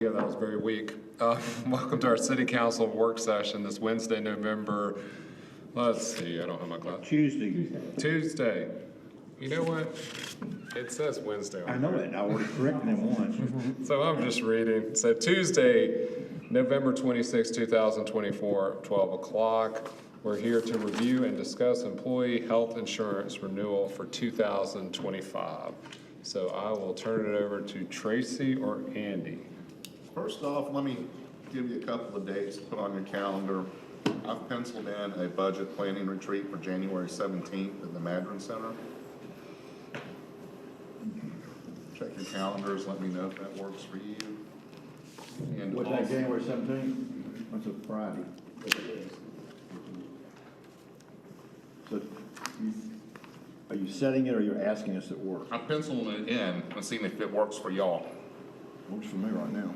Yeah, that was very weak. Welcome to our city council work session this Wednesday, November, let's see, I don't have my glasses. Tuesday. You know what? It says Wednesday. I know it, I already corrected him once. So I'm just reading. So Tuesday, November 26, 2024, 12 o'clock. We're here to review and discuss employee health insurance renewal for 2025. So I will turn it over to Tracy or Andy. First off, let me give you a couple of dates to put on your calendar. I've penciled in a budget planning retreat for January 17th at the Madron Center. Check your calendars, let me know if that works for you. And What's that, January 17th? That's a Friday. So, are you setting it or you're asking us at work? I'm penciling it in and seeing if it works for y'all. Works for me right now.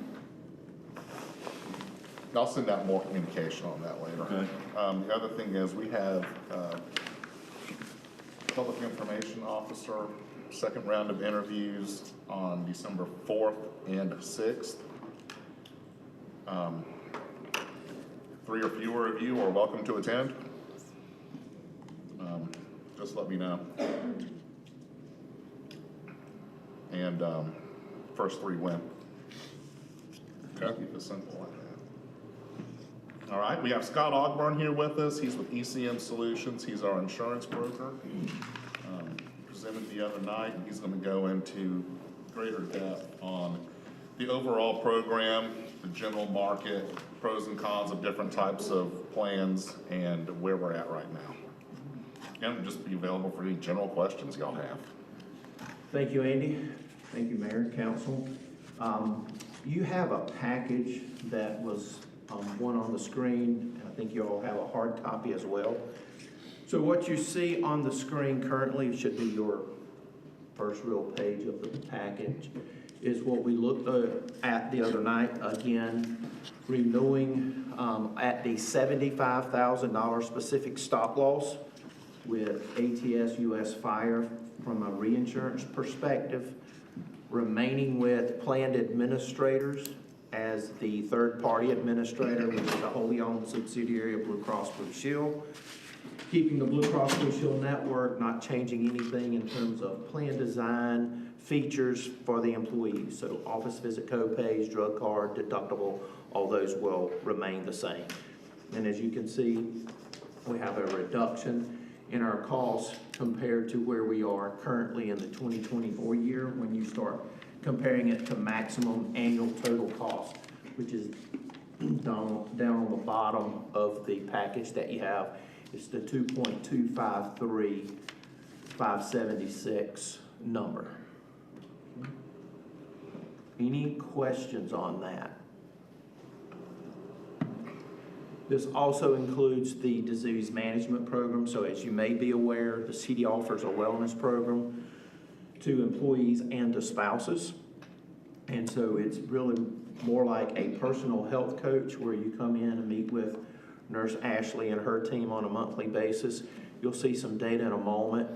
I'll send out more communication on that later. Okay. The other thing is we have public information officer, second round of interviews on December 4th and 6th. 3 or fewer of you are welcome to attend. Just let me know. And first 3 win. Okay. Keep it simple like that. All right, we have Scott Ogburn here with us. He's with ECM Solutions. He's our insurance broker. Presented the other night, and he's going to go into greater depth on the overall program, the general market, pros and cons of different types of plans, and where we're at right now. And just be available for any general questions y'all have. Thank you, Andy. Thank you, Mayor, Council. You have a package that was one on the screen, and I think you all have a hard copy as well. So what you see on the screen currently should be your first real page of the package, is what we looked at the other night. Again, renewing at the $75,000 specific stop loss with ATS US Fire from a reinsurance perspective, remaining with planned administrators as the third-party administrator, which is a wholly owned subsidiary of Blue Cross Blue Shield. Keeping the Blue Cross Blue Shield network, not changing anything in terms of plan design, features for the employees. So office visit co-pays, drug card, deductible, all those will remain the same. And as you can see, we have a reduction in our costs compared to where we are currently in the 2024 year when you start comparing it to maximum annual total cost, which is down on the bottom of the package that you have. It's the 2.253576 number. Any questions on that? This also includes the disease management program. So as you may be aware, the city offers a wellness program to employees and to spouses. And so it's really more like a personal health coach where you come in and meet with Nurse Ashley and her team on a monthly basis. You'll see some data in a moment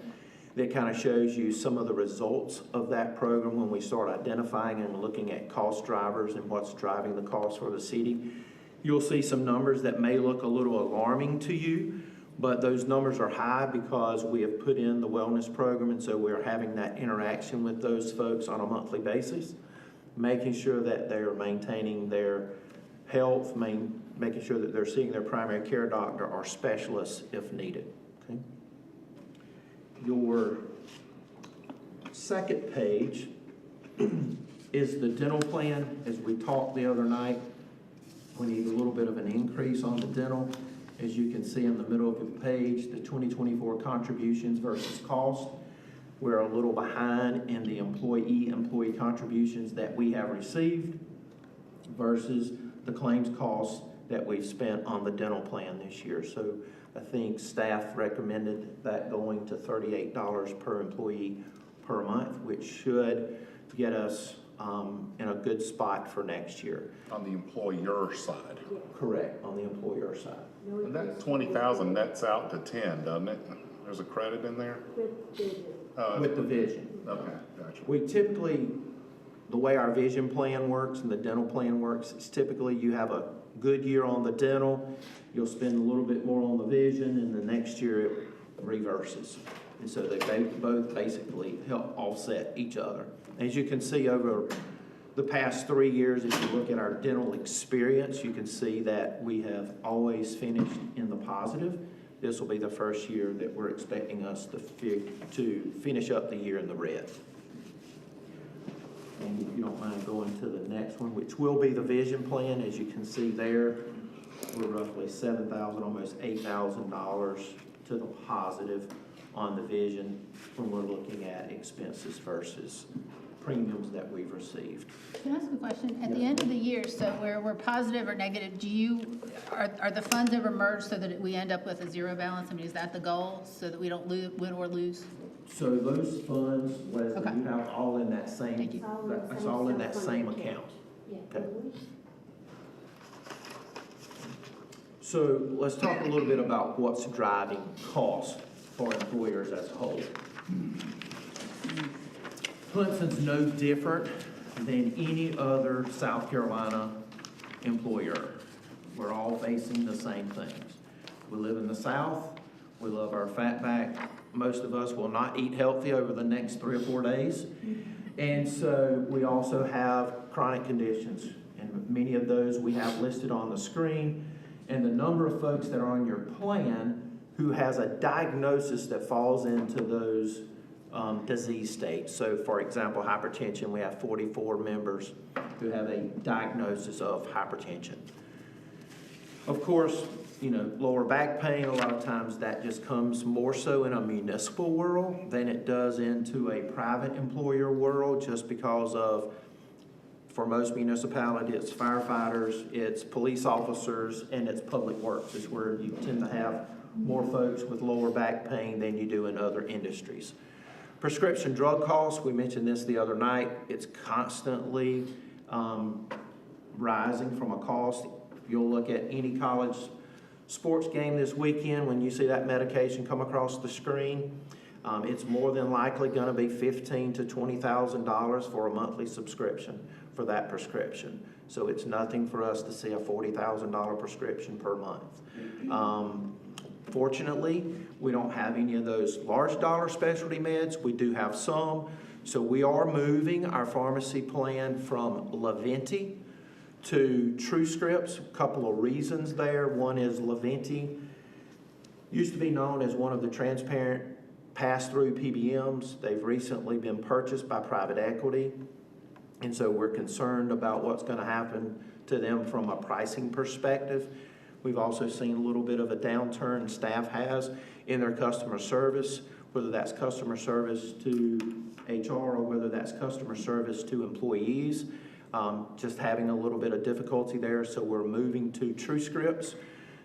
that kind of shows you some of the results of that program when we start identifying and looking at cost drivers and what's driving the cost for the city. You'll see some numbers that may look a little alarming to you, but those numbers are high because we have put in the wellness program, and so we're having that interaction with those folks on a monthly basis, making sure that they're maintaining their health, making sure that they're seeing their primary care doctor or specialists if needed. Okay? Your second page is the dental plan. As we talked the other night, we need a little bit of an increase on the dental. As you can see in the middle of the page, the 2024 contributions versus cost. We're a little behind in the employee contributions that we have received versus the claims costs that we've spent on the dental plan this year. So I think staff recommended that going to $38 per employee per month, which should get us in a good spot for next year. On the employer side. Correct, on the employer side. And that 20,000 nets out to 10, doesn't it? There's a credit in there? With the vision. Okay, gotcha. We typically the way our vision plan works and the dental plan works, is typically you have a good year on the dental, you'll spend a little bit more on the vision, and the next year it reverses. And so they both basically help offset each other. As you can see over the past 3 years, if you look at our dental experience, you can see that we have always finished in the positive. This will be the first year that we're expecting us to finish up the year in the red. And if you don't mind going to the next one, which will be the vision plan, as you can see there, we're roughly $7,000, almost $8,000 to the positive on the vision when we're looking at expenses versus premiums that we've received. Can I ask a question? At the end of the year, so where we're positive or negative, are the funds ever merged so that we end up with a zero balance? I mean, is that the goal, so that we don't win or lose? So those funds, Leslie, Okay. you have all in that same, Thank you. that's all in that same account. Okay. So let's talk a little bit about what's driving costs for employers as a whole. Clemson's no different than any other South Carolina employer. We're all facing the same things. We live in the South, we love our fat back. Most of us will not eat healthy over the next 3 or 4 days. And so we also have chronic conditions, and many of those we have listed on the screen. And the number of folks that are on your plan who has a diagnosis that falls into those disease states. So for example, hypertension, we have 44 members who have a diagnosis of hypertension. Of course, you know, lower back pain, a lot of times that just comes more so in a municipal world than it does into a private employer world, just because of, for most municipalities, it's firefighters, it's police officers, and it's public works is where you tend to have more folks with lower back pain than you do in other industries. Prescription drug costs, we mentioned this the other night, it's constantly rising from a cost. You'll look at any college sports game this weekend, when you see that medication come across the screen, it's more than likely going to be $15,000 to $20,000 for a monthly subscription for that prescription. So it's nothing for us to see a $40,000 prescription per month. Fortunately, we don't have any of those large dollar specialty meds. We do have some. So we are moving our pharmacy plan from Laventi to TrueScripts. A couple of reasons there. One is Laventi used to be known as one of the transparent pass-through PBMs. They've recently been purchased by private equity, and so we're concerned about what's going to happen to them from a pricing perspective. We've also seen a little bit of a downturn staff has in their customer service, whether that's customer service to HR or whether that's customer service to employees. Just having a little bit of difficulty there, so we're moving to TrueScripts.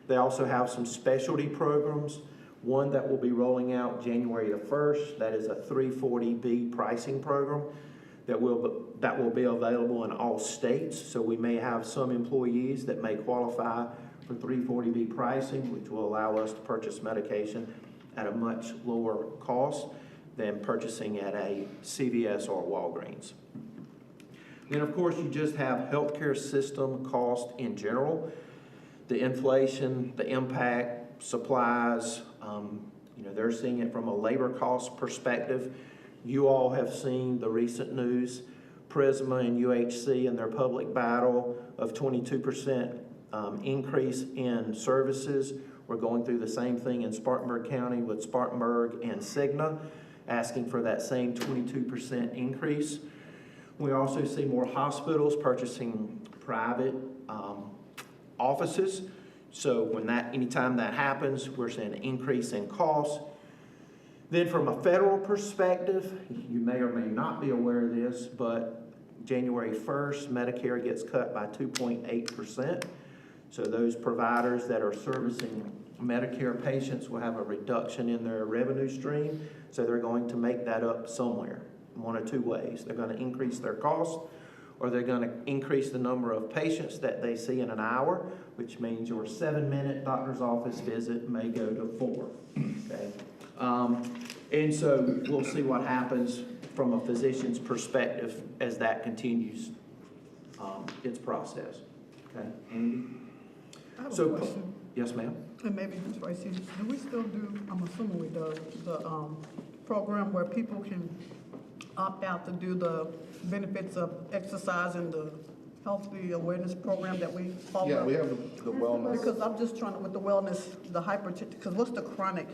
They also have some specialty programs, one that will be rolling out January the 1st. That is a 340B pricing program that will be available in all states. So we may have some employees that may qualify for 340B pricing, which will allow us to purchase medication at a much lower cost than purchasing at a CVS or Walgreens. Then, of course, you just have healthcare system cost in general, the inflation, the impact, supplies. They're seeing it from a labor cost perspective. You all have seen the recent news, Prisma and UHC and their public battle of 22% increase in services. We're going through the same thing in Spartanburg County with Spartanburg and Cigna, asking for that same 22% increase. We also see more hospitals purchasing private offices. So anytime that happens, we're seeing an increase in costs. Then from a federal perspective, you may or may not be aware of this, but January 1st, Medicare gets cut by 2.8%. So those providers that are servicing Medicare patients will have a reduction in their revenue stream. So they're going to make that up somewhere, one of two ways. They're going to increase their cost, or they're going to increase the number of patients that they see in an hour, which means your 7-minute doctor's office visit may go to 4. Okay, and so we'll see what happens from a physician's perspective as that continues its process. Okay, Andy? I have a So, question, yes, ma'am? and maybe Ms. Tracy, do we still do, I'm assuming we do, the program where people can opt out to do the benefits of exercise and the healthy awareness program that we follow? Yeah, we have the wellness. Because I'm just trying to, with the wellness, the hypertension, because what's the chronic?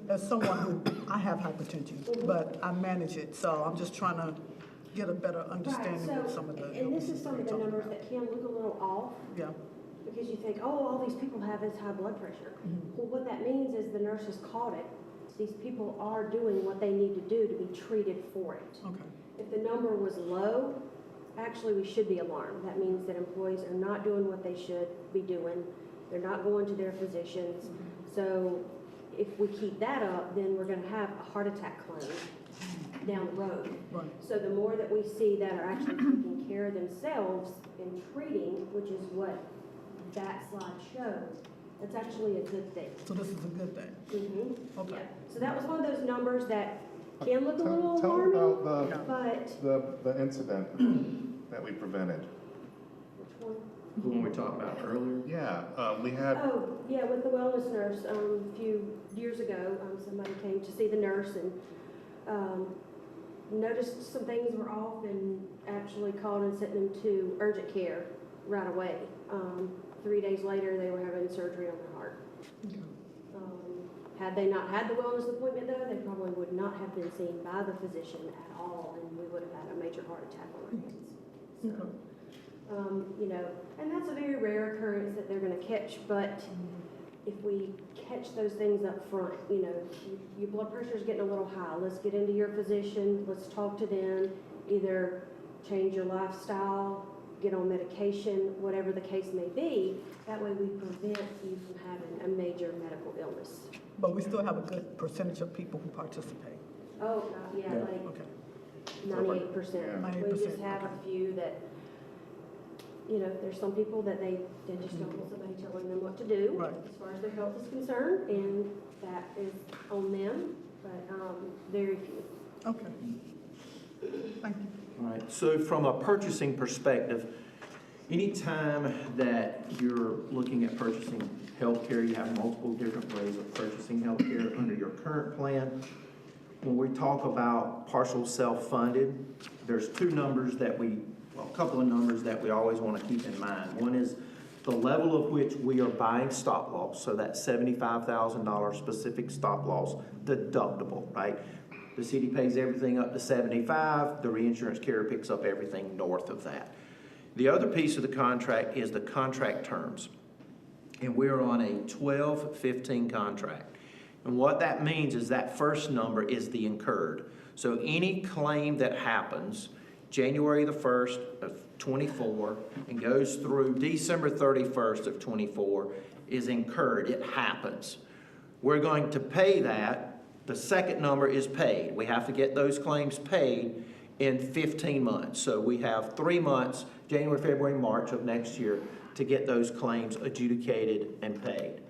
As someone who, I have hypertension, but I manage it, so I'm just trying to get a better understanding of some of the. And this is some of the illnesses numbers that that can look a little off, you're talking because you think, oh, all these people have this high blood pressure. Well, what that means is the nurses caught it. These people are doing what they need to do to be treated for it. Yeah, okay, If the number was low, actually, we should be alarmed. That means that employees are not doing what they should be doing. They're not going to their physicians. So if we keep that up, then we're gonna have a heart attack claim down the road. right, So the more that we see that are actually taking care of themselves and treating, which is what that slide shows, that's actually a good thing. so this is a good thing, Mm-hmm. okay. Yeah, so that was one of those numbers that can look a little Tell alarming, about but, the incident that we prevented. which one? The one we talked about earlier? Yeah, we had, Oh, yeah, with the wellness nurse, a few years ago, somebody came to see the nurse and, noticed some things were off and actually called and sent them to urgent care right away. 3 days later, they were having surgery on their heart. Okay. Had they not had the wellness appointment though, they probably would not have been seen by the physician at all, and we would have had a major heart attack on our hands. Okay. So, you know, and that's a very rare occurrence that they're gonna catch, but if we catch those things up front, you know, your blood pressure's getting a little high, let's get into your physician, let's talk to them, either change your lifestyle, get on medication, whatever the case may be, that way we prevent you from having a major medical illness. But we still have a good percentage of people who participate, Oh, yeah, Yeah. like okay. 98%. Yeah. We just 98%, have a few that, you know, there's some people that they just don't want somebody telling them what to do Right. as far as their health is concerned, and that is on them, but very few. Okay. Thank you. All right, so from a purchasing perspective, anytime that you're looking at purchasing healthcare, you have multiple different ways of purchasing healthcare under your current plan. When we talk about partial self-funded, there's two numbers that a couple of numbers that we always want to keep in mind. One is the level of which we are buying stop loss, so that $75,000 specific stop loss deductible, right? The city pays everything up to 75, the reinsurance carrier picks up everything north of that. The other piece of the contract is the contract terms. And we're on a 12-15 contract. And what that means is that first number is the incurred. So any claim that happens January the 1st of 24 and goes through December 31st of 24 is incurred. It happens. We're going to pay that. The second number is paid. We have to get those claims paid in 15 months. So we have 3 months, January, February, March of next year, to get those claims adjudicated and paid.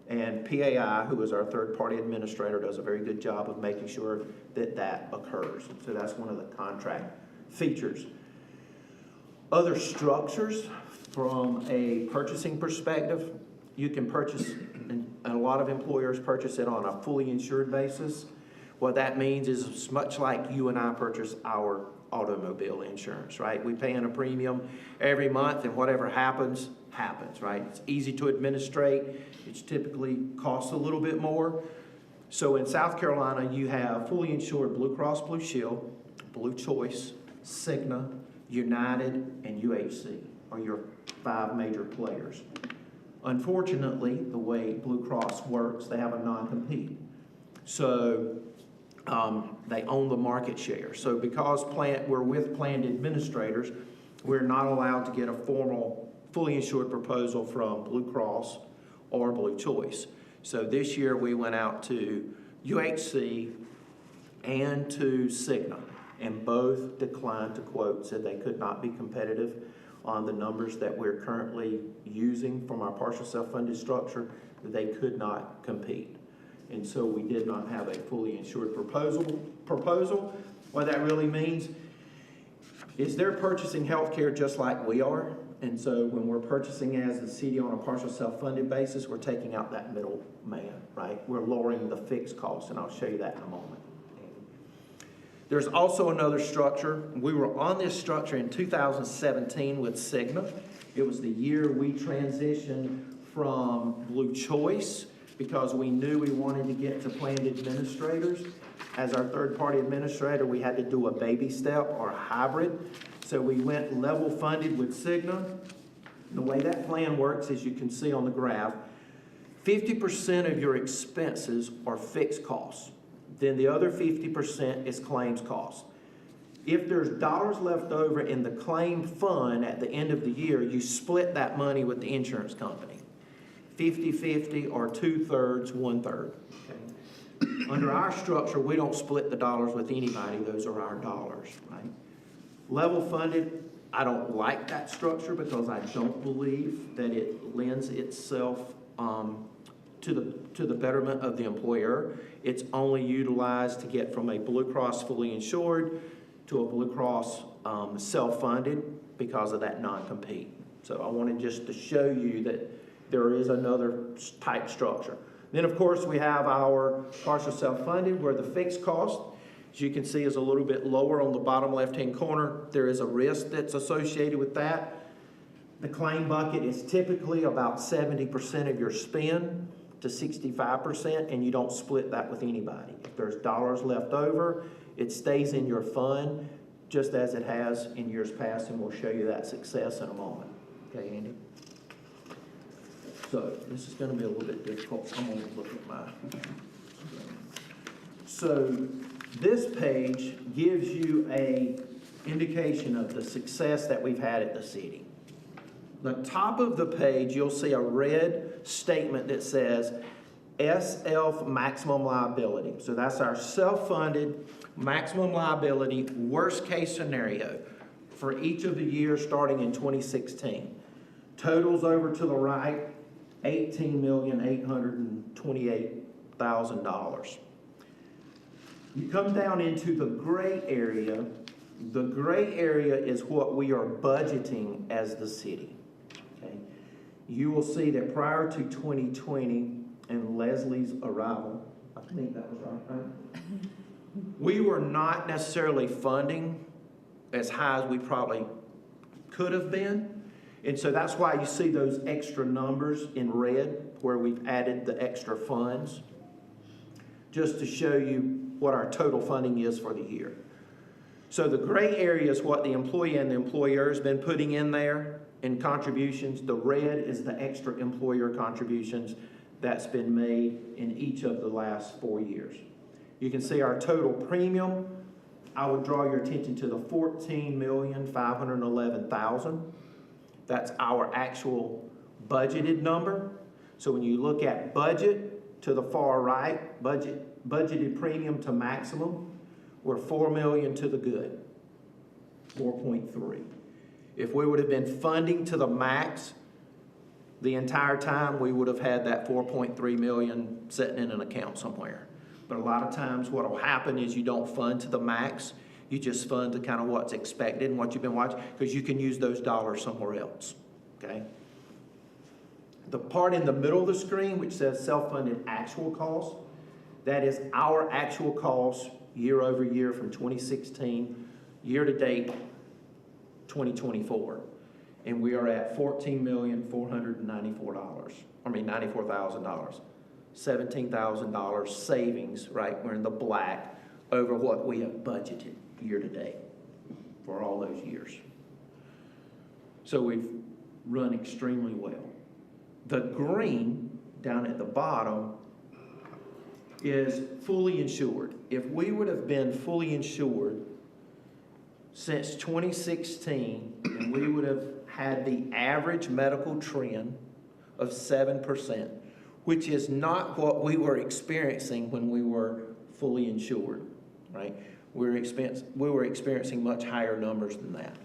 And PAI, who is our third-party administrator, does a very good job of making sure that that occurs. So that's one of the contract features. Other structures from a purchasing perspective, you can purchase, and a lot of employers purchase it on a fully insured basis. What that means is it's much like you and I purchase our automobile insurance, right? We pay in a premium every month, and whatever happens, happens, right? It's easy to administrate. It's typically costs a little bit more. So in South Carolina, you have fully insured Blue Cross Blue Shield, Blue Choice, Cigna, United, and UHC are your 5 major players. Unfortunately, the way Blue Cross works, they have a non-compete. So they own the market share. So because we're with planned administrators, we're not allowed to get a formal, fully insured proposal from Blue Cross or Blue Choice. So this year we went out to UHC and to Cigna, and both declined to quote, said they could not be competitive on the numbers that we're currently using from our partial self-funded structure, that they could not compete. And so we did not have a fully insured proposal. What that really means is they're purchasing healthcare just like we are. And so when we're purchasing as a city on a partial self-funded basis, we're taking out that middle man, right? We're lowering the fixed cost, and I'll show you that in a moment. There's also another structure. We were on this structure in 2017 with Cigna. It was the year we transitioned from Blue Choice because we knew we wanted to get to planned administrators. As our third-party administrator, we had to do a baby step or a hybrid. So we went level funded with Cigna. The way that plan works, as you can see on the graph, 50% of your expenses are fixed costs. Then the other 50% is claims costs. If there's dollars left over in the claim fund at the end of the year, you split that money with the insurance company. 50-50 or 2/3, 1/3. Okay? Under our structure, we don't split the dollars with anybody. Those are our dollars, right? Level funded, I don't like that structure because I don't believe that it lends itself to the betterment of the employer. It's only utilized to get from a Blue Cross fully insured to a Blue Cross self-funded because of that non-compete. So I wanted just to show you that there is another type structure. Then, of course, we have our partial self-funded where the fixed cost, as you can see, is a little bit lower on the bottom left-hand corner. There is a risk that's associated with that. The claim bucket is typically about 70% of your spend to 65%, and you don't split that with anybody. If there's dollars left over, it stays in your fund just as it has in years past, and we'll show you that success in a moment. Okay, Andy? So this is going to be a little bit difficult. I'm going to look at my screen. So this page gives you an indication of the success that we've had at the city. The top of the page, you'll see a red statement that says SELF maximum liability. So that's our self-funded maximum liability worst case scenario for each of the years starting in 2016. Totals over to the right, $18,828,000. You come down into the gray area. The gray area is what we are budgeting as the city. Okay? You will see that prior to 2020 and Leslie's arrival, I think that was right? We were not necessarily funding as high as we probably could have been. And so that's why you see those extra numbers in red where we've added the extra funds, just to show you what our total funding is for the year. So the gray area is what the employee and the employer has been putting in there in contributions. The red is the extra employer contributions that's been made in each of the last 4 years. You can see our total premium. I would draw your attention to the $14,511,000. That's our actual budgeted number. So when you look at budget to the far right, budgeted premium to maximum, we're $4 million to the good, 4.3. If we would have been funding to the max the entire time, we would have had that 4.3 million sitting in an account somewhere. But a lot of times what will happen is you don't fund to the max. You just fund to kind of what's expected and what you've been watching, because you can use those dollars somewhere else, okay? The part in the middle of the screen, which says self-funded actual costs, that is our actual costs year over year from 2016, year to date, 2024. And we are at $14,494,000, $17,000 savings, right? We're in the black over what we have budgeted year to date for all those years. So we've run extremely well. The green down at the bottom is fully insured. If we would have been fully insured since 2016, and we would have had the average medical trend of 7%, which is not what we were experiencing when we were fully insured, right? We were experiencing much higher numbers than that.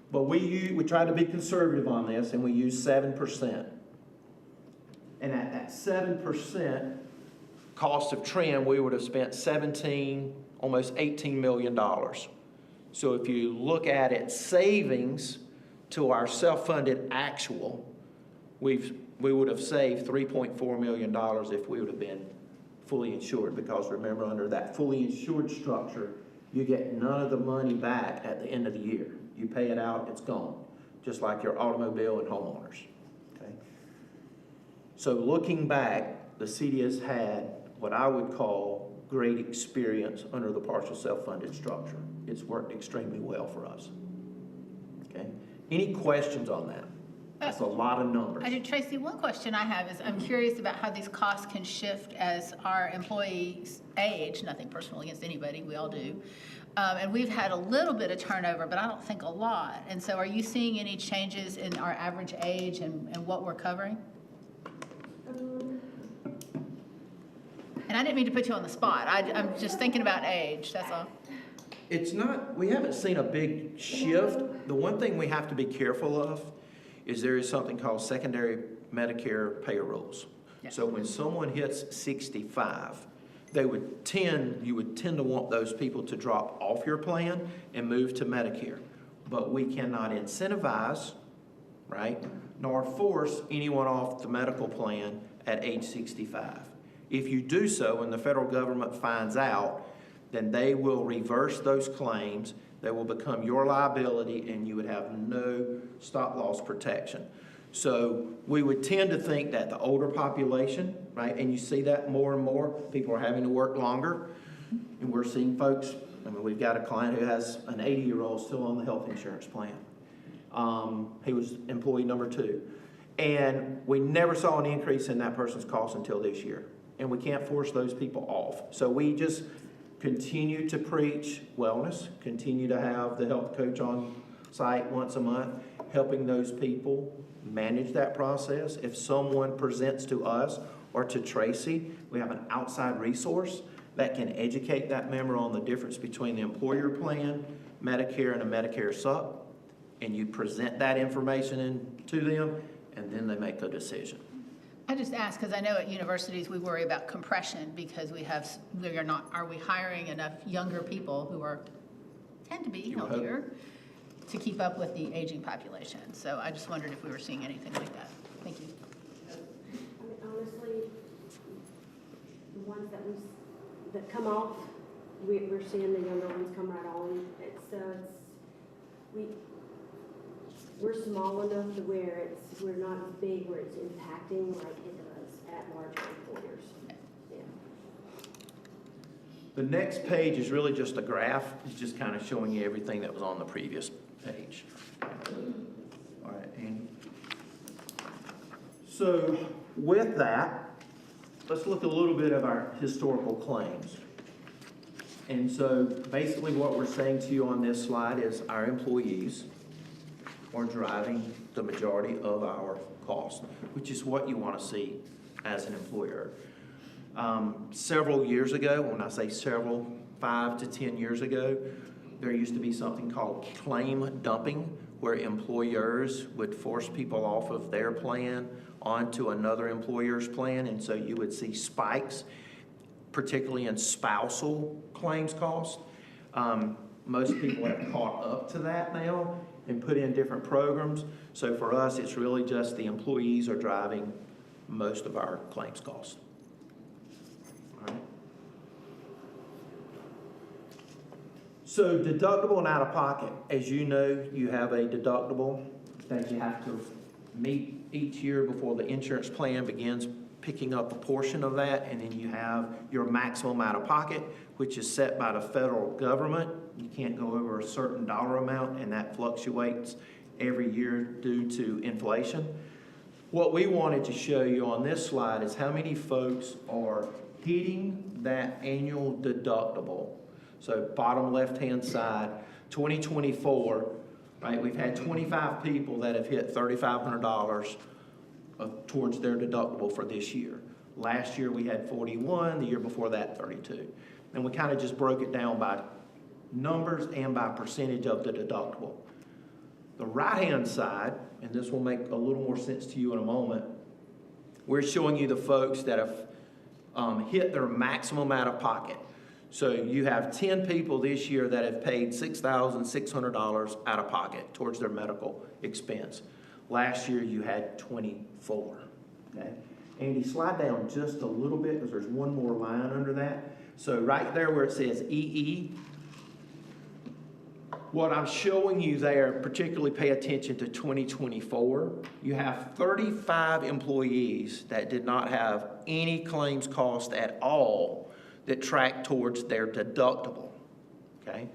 But we tried to be conservative on this, and we used 7%. And at that 7% cost of trend, we would have spent 17 almost $18 million. So if you look at it, savings to our self-funded actual, we would have saved $3.4 million if we would have been fully insured, because remember, under that fully insured structure, you get none of the money back at the end of the year. You pay it out, it's gone, just like your automobile and homeowners. Okay? So looking back, the city has had what I would call great experience under the partial self-funded structure. It's worked extremely well for us. Okay? Any questions on that? That's a lot of numbers. I do, Tracy, one question I have is I'm curious about how these costs can shift as our employees age, nothing personal against anybody, we all do. And we've had a little bit of turnover, but I don't think a lot. And so are you seeing any changes in our average age and what we're covering? And I didn't mean to put you on the spot. I'm just thinking about age, that's all. It's not, we haven't seen a big shift. The one thing we have to be careful of is there is something called secondary Medicare pay rules. Yeah. So when someone hits 65, you would tend to want those people to drop off your plan and move to Medicare. But we cannot incentivize, right, nor force anyone off the medical plan at age 65. If you do so and the federal government finds out, then they will reverse those claims. They will become your liability and you would have no stop loss protection. So we would tend to think that the older population, right, and you see that more and more, people are having to work longer. And we're seeing folks, I mean, we've got a client who has an 80-year-old still on the health insurance plan. He was employee number 2. And we never saw an increase in that person's cost until this year. And we can't force those people off. So we just continue to preach wellness, continue to have the health coach on site once a month, helping those people manage that process. If someone presents to us or to Tracy, we have an outside resource that can educate that member on the difference between the employer plan, Medicare, and a Medicare sup, and you present that information to them, and then they make a decision. I just ask because I know at universities we worry about compression because are we hiring enough younger people who tend to be healthier to keep up with the aging population? So I just wondered if we were seeing anything like that. Thank you. I mean, honestly, the ones that come off, we're seeing the younger ones come right on. We're small enough to where we're not as big where it's impacting like it does at larger employers. Yeah. The next page is really just a graph. It's just kind of showing you everything that was on the previous page. All right, Andy. So with that, let's look a little bit at our historical claims. And so basically what we're saying to you on this slide is our employees are driving the majority of our costs, which is what you want to see as an employer. Several years ago, when I say several, 5 to 10 years ago, there used to be something called claim dumping, where employers would force people off of their plan onto another employer's plan, and so you would see spikes, particularly in spousal claims costs. Most people have caught up to that now and put in different programs. So for us, it's really just the employees are driving most of our claims costs. All right. So deductible and out of pocket. As you know, you have a deductible that you have to meet each year before the insurance plan begins picking up a portion of that, and then you have your maximum out of pocket, which is set by the federal government. You can't go over a certain dollar amount, and that fluctuates every year due to inflation. What we wanted to show you on this slide is how many folks are hitting that annual deductible. So bottom left-hand side, 2024, right, we've had 25 people that have hit $3,500 towards their deductible for this year. Last year we had 41, the year before that 32. And we kind of just broke it down by numbers and by percentage of the deductible. The right-hand side, and this will make a little more sense to you in a moment, we're showing you the folks that have hit their maximum out of pocket. So you have 10 people this year that have paid $6,600 out of pocket towards their medical expense. Last year, you had 24, okay? Andy, slide down just a little bit, because there's one more line under that. So right there where it says EE, what I'm showing you there, particularly pay attention to 2024, you have 35 employees that did not have any claims cost at all that track towards their deductible, okay?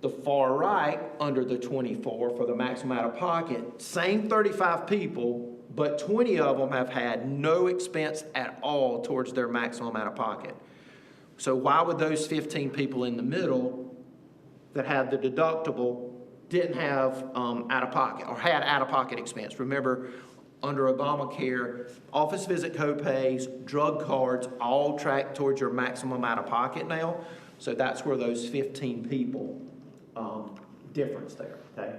The far right, under the 24 for the maximum out of pocket, same 35 people, but 20 of them have had no expense at all towards their maximum out of pocket. So why would those 15 people in the middle that had the deductible didn't have out of pocket or had out of pocket expense? Remember, under Obamacare, office visit copays, drug cards, all track towards your maximum out of pocket now. So that's where those 15 people, difference there, okay?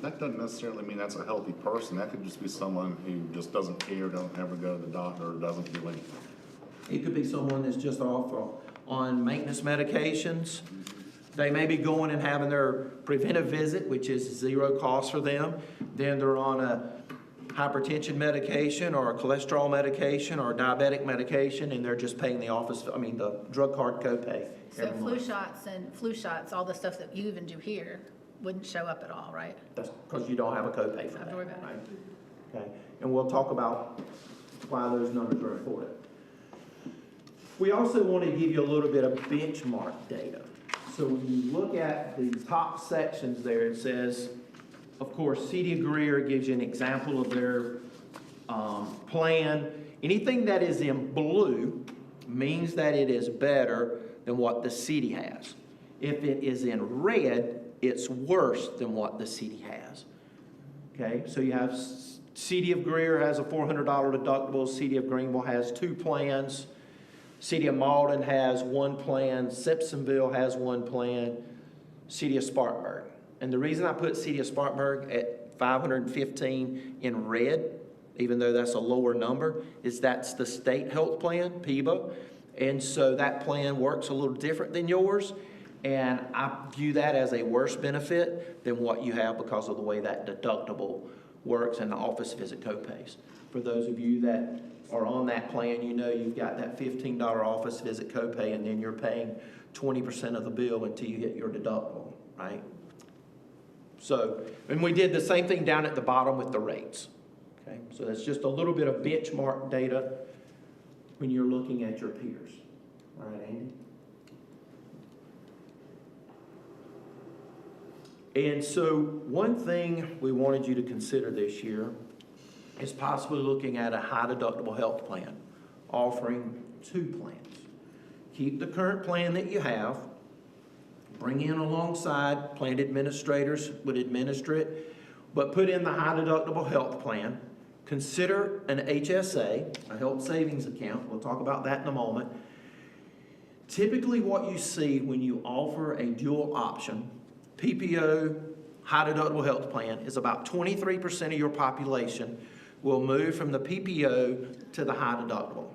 That doesn't necessarily mean that's a healthy person. That could just be someone who just doesn't care, don't ever go to the doctor, or doesn't do anything. It could be someone that's just off on maintenance medications. They may be going and having their preventive visit, which is zero cost for them. Then they're on a hypertension medication or a cholesterol medication or a diabetic medication, and they're just paying the drug card copay So every month. flu shots, all the stuff that you even do here, wouldn't show up at all, right? That's because you don't have a copay for Don't that, worry about it. right? Okay, and we'll talk about why those numbers are important. We also want to give you a little bit of benchmark data. So when you look at the top sections there, it says, of course, City of Greer gives you an example of their plan. Anything that is in blue means that it is better than what the city has. If it is in red, it's worse than what the city has. Okay, so you have City of Greer has a $400 deductible. City of Greenville has 2 plans. City of Malden has 1 plan. Simpsonville has 1 plan. City of Spartanburg. And the reason I put City of Spartanburg at 515 in red, even though that's a lower number, is that's the state health plan, PEBA. And so that plan works a little different than yours. And I view that as a worse benefit than what you have because of the way that deductible works and the office visit copays. For those of you that are on that plan, you know you've got that $15 office visit copay, and then you're paying 20% of the bill until you hit your deductible, right? So, and we did the same thing down at the bottom with the rates. Okay, so that's just a little bit of benchmark data when you're looking at your peers. All right, Andy? And so one thing we wanted you to consider this year is possibly looking at a high deductible health plan, offering 2 plans. Keep the current plan that you have, bring in alongside plan administrators would administer it, but put in the high deductible health plan. Consider an HSA, a health savings account. We'll talk about that in a moment. Typically what you see when you offer a dual option, PPO, high deductible health plan, is about 23% of your population will move from the PPO to the high deductible.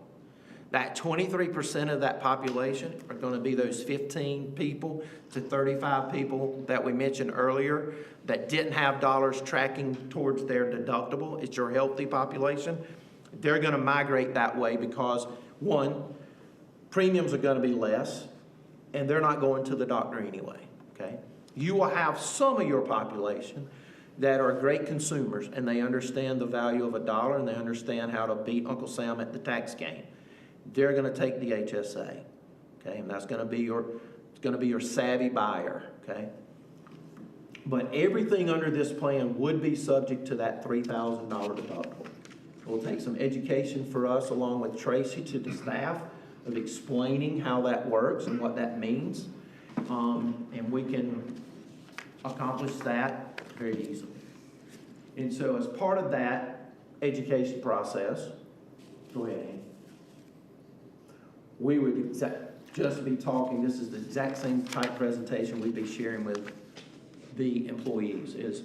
That 23% of that population are going to be those 15 people to 35 people that we mentioned earlier that didn't have dollars tracking towards their deductible. It's your healthy population. They're going to migrate that way because, one, premiums are going to be less, and they're not going to the doctor anyway, okay? You will have some of your population that are great consumers, and they understand the value of $1, and they understand how to beat Uncle Sam at the tax game. They're going to take the HSA, okay, and that's going to be your savvy buyer, okay. But everything under this plan would be subject to that $3,000 deductible. It will take some education for us, along with Tracy, to the staff, of explaining how that works and what that means, and we can accomplish that very easily. And so, as part of that education process, go ahead, Andy. We would just be talking, this is the exact same type presentation we'd be sharing with the employees, is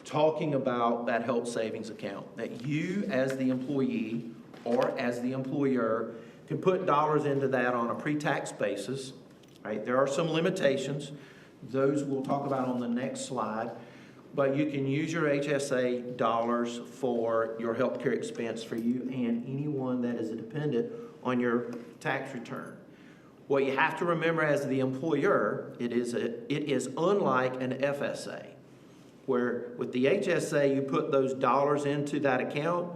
talking about that health savings account that you as the employee or as the employer can put dollars into that on a pre-tax basis, right? There are some limitations. Those we'll talk about on the next slide. But you can use your HSA dollars for your healthcare expense for you and anyone that is a dependent on your tax return. What you have to remember as the employer, it is unlike an FSA, where with the HSA, you put those dollars into that account,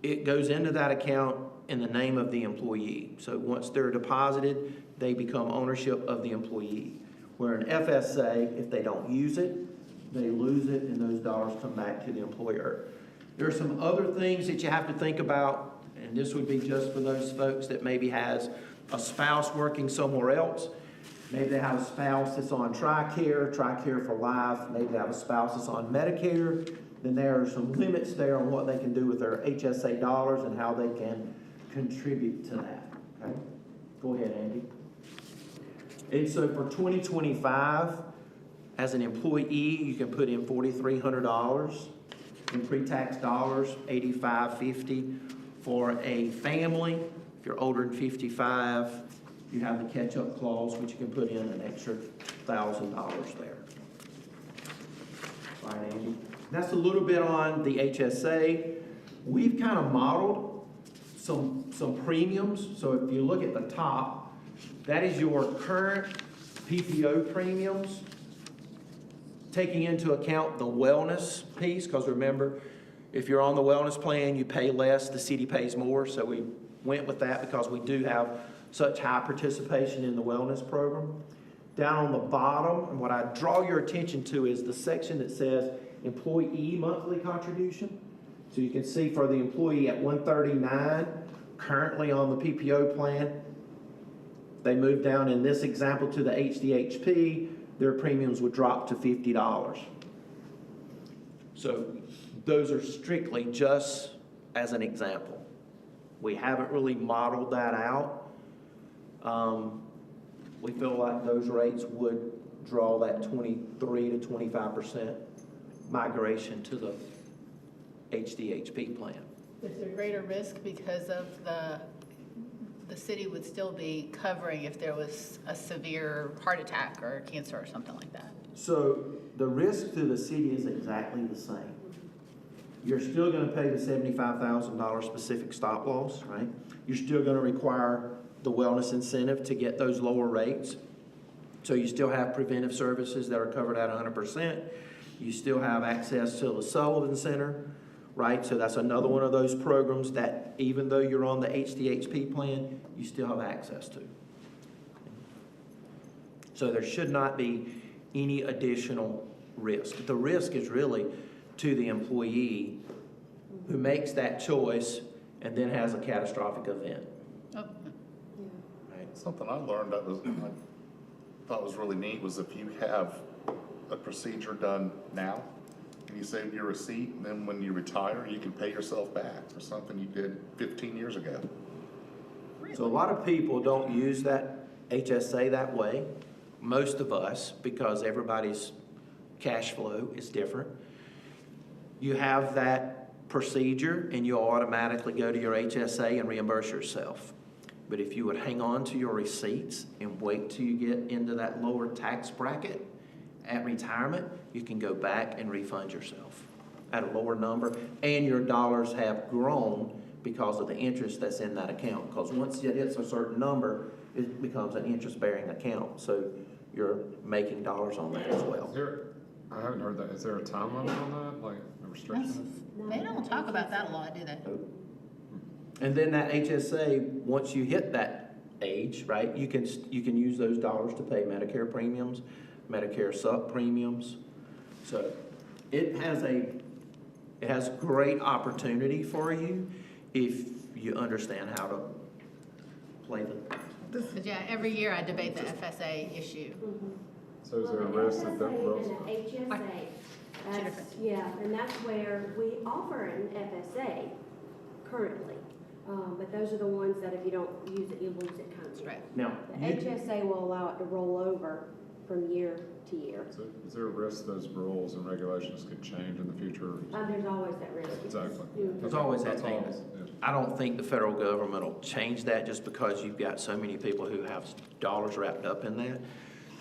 it goes into that account in the name of the employee. So once they're deposited, they become ownership of the employee. Where an FSA, if they don't use it, they lose it and those dollars come back to the employer. There are some other things that you have to think about, and this would be just for those folks that maybe has a spouse working somewhere else. Maybe they have a spouse that's on TRICARE for life. Maybe they have a spouse that's on Medicare. Then there are some limits there on what they can do with their HSA dollars and how they can contribute to that. Okay? Go ahead, Andy. And so for 2025, as an employee, you can put in $4,300 in pre-tax dollars, $8,550 for a family. If you're older than 55, you have the catch-up clause, which you can put in an extra $1,000 there. All right, Andy. That's a little bit on the HSA. We've kind of modeled some premiums. So if you look at the top, that is your current PPO premiums, taking into account the wellness piece, because remember, if you're on the wellness plan, you pay less, the city pays more. So we went with that because we do have such high participation in the wellness program. Down on the bottom, and what I draw your attention to is the section that says employee monthly contribution. So you can see for the employee at $139, currently on the PPO plan, they moved down in this example to the HDHP, their premiums would drop to $50. So those are strictly just as an example. We haven't really modeled that out. We feel like those rates would draw that 23 to 25% migration to the HDHP plan. Is there greater risk because of the city would still be covering if there was a severe heart attack or cancer or something like that? So the risk to the city is exactly the same. You're still going to pay the $75,000 specific stop loss, right? You're still going to require the wellness incentive to get those lower rates. So you still have preventive services that are covered at 100%. You still have access to the Sullivan Center, right? So that's another one of those programs that even though you're on the HDHP plan, you still have access to. So there should not be any additional risk. The risk is really to the employee who makes that choice and then has a catastrophic event. Oh, Something I learned that was, I thought was really neat was if you have a procedure done now and you save your receipt, and then when you retire, you can pay yourself back for something you did 15 years ago. So a lot of people don't use that HSA that way. Most of us, because everybody's cash flow is different. You have that procedure and you automatically go to your HSA and reimburse yourself. But if you would hang on to your receipts and wait till you get into that lower tax bracket at retirement, you can go back and refund yourself at a lower number, and your dollars have grown because of the interest that's in that account. Because once it hits a certain number, it becomes an interest-bearing account. So you're making dollars on that as well. I haven't heard that. Is there a time limit on that, like a restriction? they don't talk about that a lot, do they? And then that HSA, once you hit that age, right, you can use those dollars to pay Medicare premiums, Medicare sub premiums. So it has great opportunity for you if you understand how to play the. But yeah, every year I debate the FSA issue. So is there a risk that that Well, rolls? the FSA and the HSA, Two that's, different. yeah, and that's where we offer an FSA currently. But those are the ones that if you don't use it, you lose it kind of. Right. Now, The HSA will allow it to roll over from year to year. So is there a risk those rules and regulations could change in the future? There's always that risk. Exactly. There's always that That's all. thing. Yeah. I don't think the federal government will change that just because you've got so many people who have dollars wrapped up in that.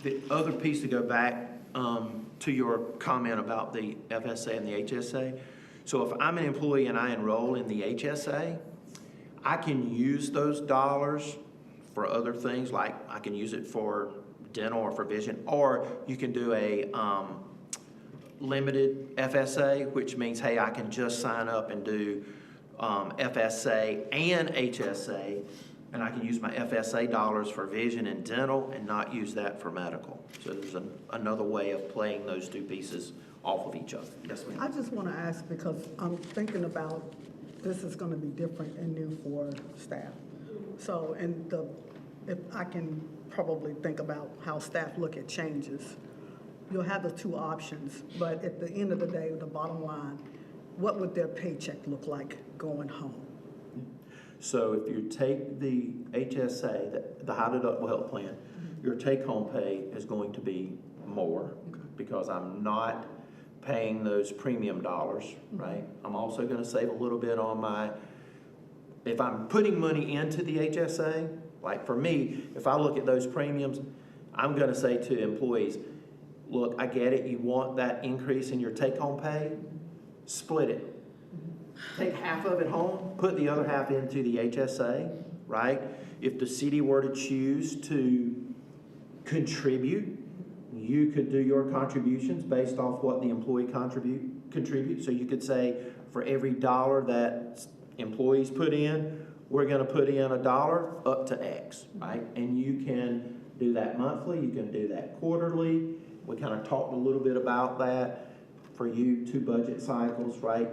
The other piece to go back to your comment about the FSA and the HSA. So if I'm an employee and I enroll in the HSA, I can use those dollars for other things, like I can use it for dental or for vision, or you can do a limited FSA, which means, hey, I can just sign up and do FSA and HSA, and I can use my FSA dollars for vision and dental and not use that for medical. So there's another way of playing those two pieces off of each other. Yes, ma'am. I just want to ask, because I'm thinking about, this is going to be different and new for staff. So, if I can probably think about how staff look at changes, you'll have the two options, but at the end of the day, the bottom line, what would their paycheck look like going home? So if you take the HSA, the high deductible health plan, your take-home pay is going to be more because I'm not paying those premium dollars, right? I'm also going to save a little bit on my, if I'm putting money into the HSA, like for me, if I look at those premiums, I'm going to say to employees, look, I get it, you want that increase in your take-home pay, split it. Take half of it home, put the other half into the HSA, right? If the city were to choose to contribute, you could do your contributions based off what the employee contribute. So you could say, for every dollar that employees put in, we're gonna put in $1 up to X, right? And you can do that monthly, you can do that quarterly. We kind of talked a little bit about that for you, 2 budget cycles, right?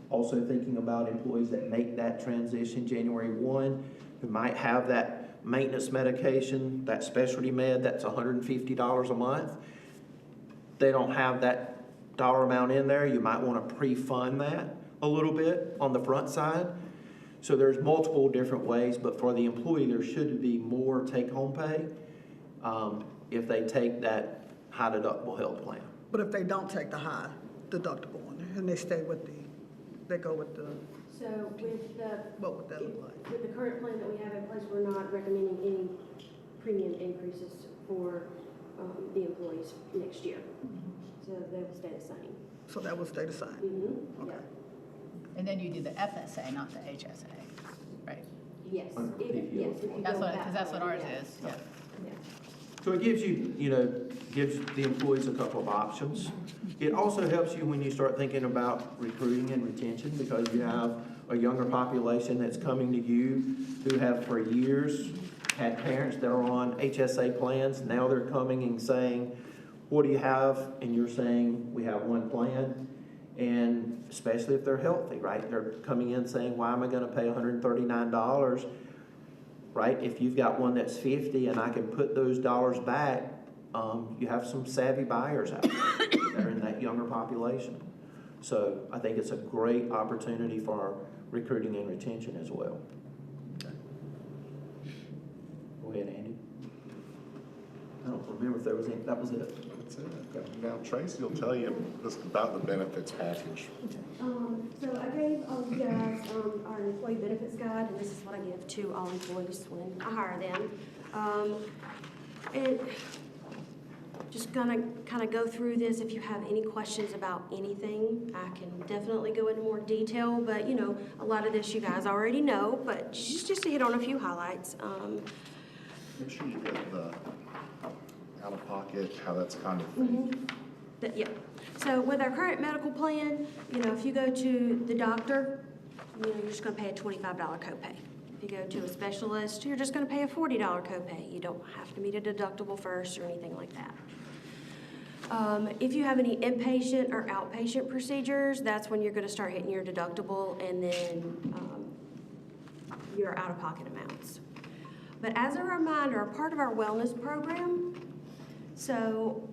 Also thinking about employees that make that transition January 1, who might have that maintenance medication, that specialty med, that's $150 a month. They don't have that dollar amount in there. You might want to pre-fund that a little bit on the front side. So there's multiple different ways, but for the employee, there should be more take-home pay if they take that high deductible health plan. But if they don't take the high deductible one, and they stay with they go with the, So with the, what would that look like? with the current plan that we have in place, we're not recommending any premium increases for the employees next year. So they will stay the same. So that would stay the same? Mm-hmm. Okay. And then you do the FSA, not the HSA, right? Yes, Under if you That's go what, that because that's what way, ours yeah. is, yeah. Yeah. So it gives you, gives the employees a couple of options. It also helps you when you start thinking about recruiting and retention, because you have a younger population that's coming to you who have for years had parents that are on HSA plans. Now they're coming and saying, what do you have? And you're saying, we have one plan. And especially if they're healthy, right? They're coming in saying, why am I gonna pay $139? Right? If you've got one that's 50 and I can put those dollars back, you have some savvy buyers out there that are in that younger population. So I think it's a great opportunity for our recruiting and retention as well. Go ahead, Andy. I don't remember if there was any, that was it. That's it. Now Tracy will tell you this about the benefits package. So I gave all of you guys our employee benefits guide, and this is what I give to all employees when I hire them. And just gonna kind of go through this. If you have any questions about anything, I can definitely go into more detail, but a lot of this you guys already know, but just to hit on a few highlights. Make sure you get the out-of-pocket, how that's kind of. Yeah. So with our current medical plan, if you go to the doctor, you're just gonna pay a $25 copay. If you go to a specialist, you're just gonna pay a $40 copay. You don't have to meet a deductible first or anything like that. If you have any inpatient or outpatient procedures, that's when you're gonna start hitting your deductible and then your out-of-pocket amounts. But as a reminder, a part of our wellness program, so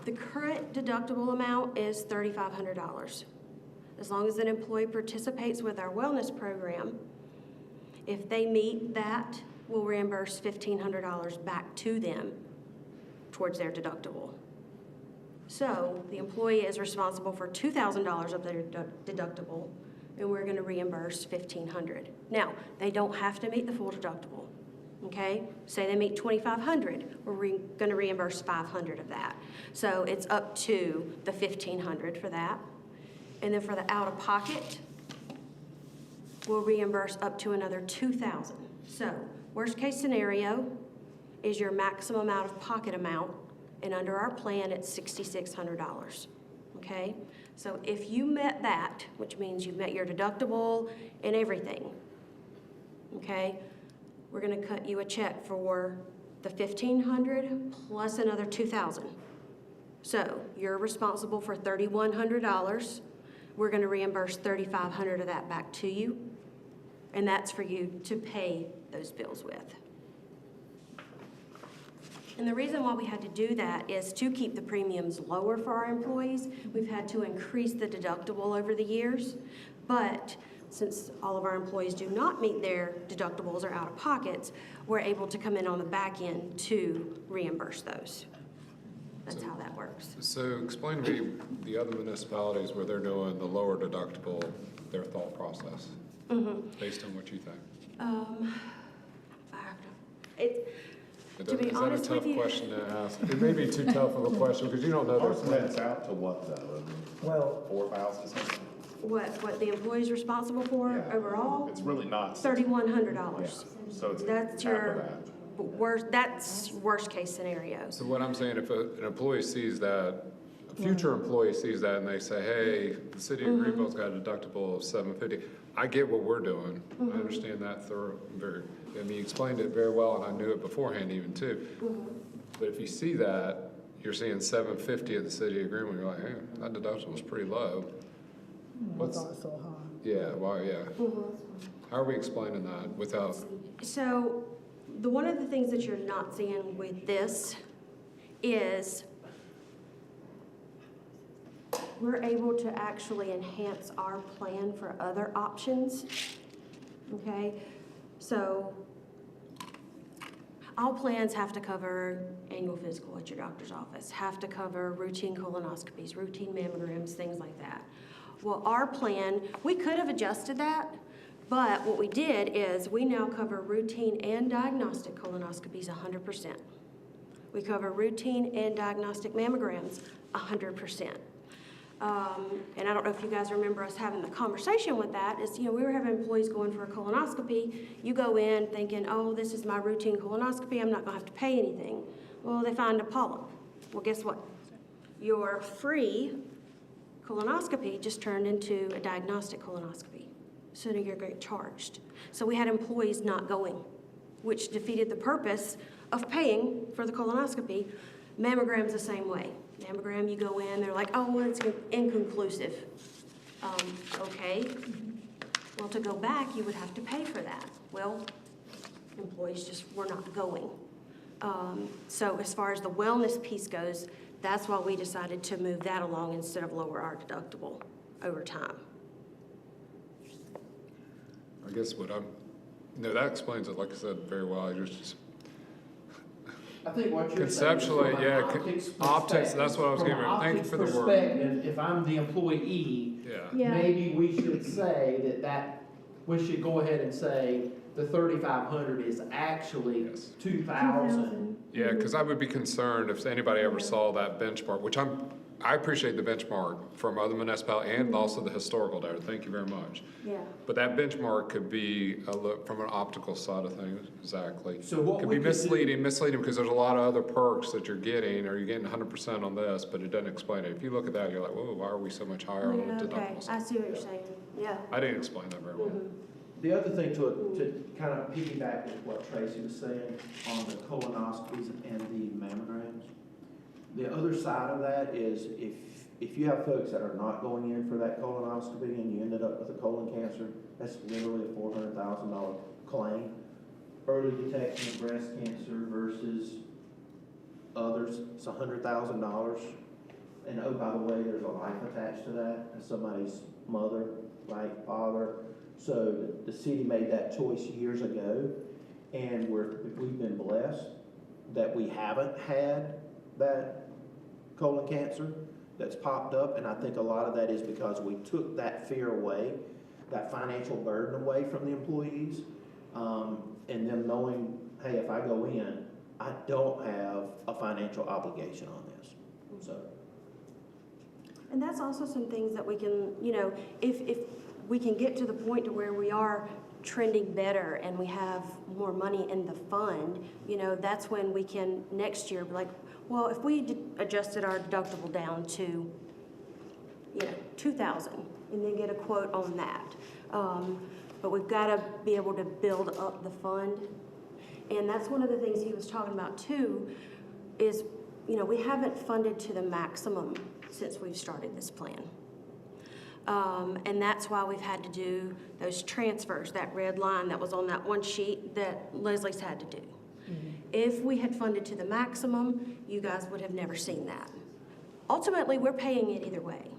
the current deductible amount is $3,500. As long as an employee participates with our wellness program, if they meet that, we'll reimburse $1,500 back to them towards their deductible. So the employee is responsible for $2,000 of their deductible, and we're gonna reimburse $1,500. Now, they don't have to meet the full deductible, okay? Say they meet $2,500, we're gonna reimburse $500 of that. So it's up to the $1,500 for that. And then for the out-of-pocket, we'll reimburse up to another $2,000. So, worst-case scenario is your maximum out-of-pocket amount, and under our plan, it's $6,600, okay? So if you met that, which means you've met your deductible and everything, okay, we're gonna cut you a check for the $1,500 plus another $2,000. So you're responsible for $3,100. We're gonna reimburse $3,500 of that back to you, and that's for you to pay those bills with. And the reason why we had to do that is to keep the premiums lower for our employees. We've had to increase the deductible over the years, but since all of our employees do not meet their deductibles or out-of-pockets, we're able to come in on the back end to reimburse those. That's how that works. So explain to me the other municipalities where they're doing the lower deductible, their thought process, based on what you think. To be honest with you- Is that a tough question to ask? It may be too tough of a question because you don't know their Ours nets out to what though? Well, 4,000 something? What the employee's responsible for Yeah. overall? It's really not. $3,100. So it's That's half of your that. that's worst-case scenario. So what I'm saying, if an employee sees that, a future employee sees that and they say, hey, the city of Greenville's got a deductible of $750, I get what we're doing. I understand that you explained it very well and I knew it beforehand even too. But if you see that, you're seeing $750 at the city of Greenville, you're like, hey, that deductible's pretty low. I thought it's so high. Yeah, well, yeah. How are we explaining that without, So, one of the things that you're not seeing with this is we're able to actually enhance our plan for other options, okay? So, all plans have to cover annual physical at your doctor's office, have to cover routine colonoscopies, routine mammograms, things like that. Well, our plan, we could have adjusted that, but what we did is we now cover routine and diagnostic colonoscopies 100%. We cover routine and diagnostic mammograms 100%. And I don't know if you guys remember us having the conversation with that, is, we were having employees going for a colonoscopy. You go in thinking, oh, this is my routine colonoscopy, I'm not gonna have to pay anything. Well, they find a polyp. Well, guess what? Your free colonoscopy just turned into a diagnostic colonoscopy. So now you're getting charged. So we had employees not going, which defeated the purpose of paying for the colonoscopy. Mammogram's the same way. Mammogram, you go in, they're like, oh, well, it's inconclusive. Okay. Well, to go back, you would have to pay for that. Well, employees just were not going. So as far as the wellness piece goes, that's why we decided to move that along instead of lower our deductible over time. I guess that explains it, like I said, very well. I think what you're Conceptually, saying yeah, is from an optics optics, perspective- that's what I was from getting an at. Thank you optics for the word. perspective, if I'm the employee, Yeah. maybe we should say we should go ahead and say the 3,500 is actually Yes. 2,000. Yeah, because I would be concerned if anybody ever saw that benchmark, which I appreciate the benchmark from other municipalities and also the historical data. Thank you very much. Yeah. But that benchmark could be a look from an optical side of things, exactly. So what Could we be could do- misleading because there's a lot of other perks that you're getting, or you're getting 100% on this, but it doesn't explain it. If you look at that, you're like, whoa, why are we so much higher on the Yeah, okay, deductibles? I see what you're saying, yeah. I didn't explain that very well. The other thing to kind of piggyback with what Tracy was saying on the colonoscopies and the mammograms, the other side of that is if you have folks that are not going in for that colonoscopy and you ended up with a colon cancer, that's literally a $400,000 claim. Early detection of breast cancer versus others, it's $100,000. And oh, by the way, there's a life attached to that, as somebody's mother, right, father. So the city made that choice years ago, and we've been blessed that we haven't had that colon cancer that's popped up, and I think a lot of that is because we took that fear away, that financial burden away from the employees, and them knowing, hey, if I go in, I don't have a financial obligation on this, so. And that's also some things that we can, you know, if we can get to the point to where we are trending better and we have more money in the fund, you know, that's when we can next year be like, well, if we adjusted our deductible down to, you know, 2,000 and then get a quote on that. But we've got to be able to build up the fund. And that's one of the things he was talking about too, is, you know, we haven't funded to the maximum since we've started this plan. And that's why we've had to do those transfers, that red line that was on that one sheet that Leslie's had to do. If we had funded to the maximum, you guys would have never seen that. Ultimately, we're paying it either way.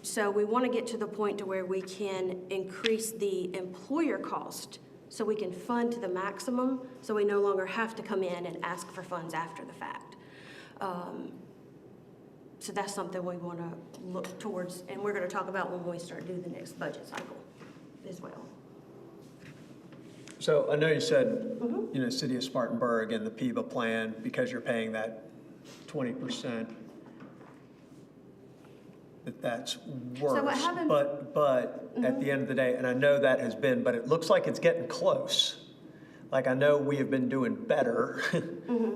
So we want to get to the point to where we can increase the employer cost so we can fund to the maximum, so we no longer have to come in and ask for funds after the fact. So that's something we want to look towards, and we're going to talk about when we start doing the next budget cycle as well. So I know you said, you know, City of Spartanburg and the PIBA plan, because you're paying that 20%, that's worse. So what happens- But at the end of the day, and I know that has been, but it looks like it's getting close. Like, I know we have been doing better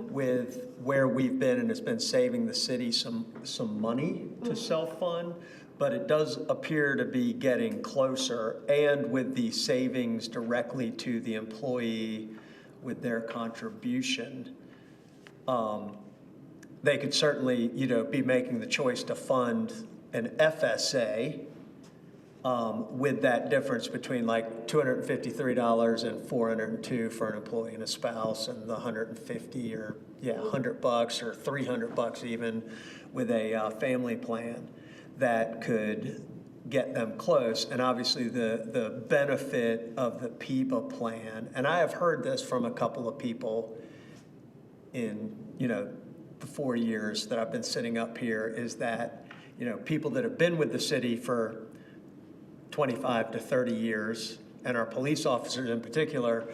with where we've been, and it's been saving the city some money to self-fund, but it does appear to be getting closer, and with the savings directly to the employee with their contribution, they could certainly, you know, be making the choice to fund an FSA with that difference between like $253 and $402 for an employee and a spouse, and the $150 or $100 or $300 even with a family plan that could get them close. And obviously the benefit of the PIBA plan, and I have heard this from a couple of people in, you know, the 4 years that I've been sitting up here, is that, you know, people that have been with the city for 25 to 30 years, and our police officers in particular,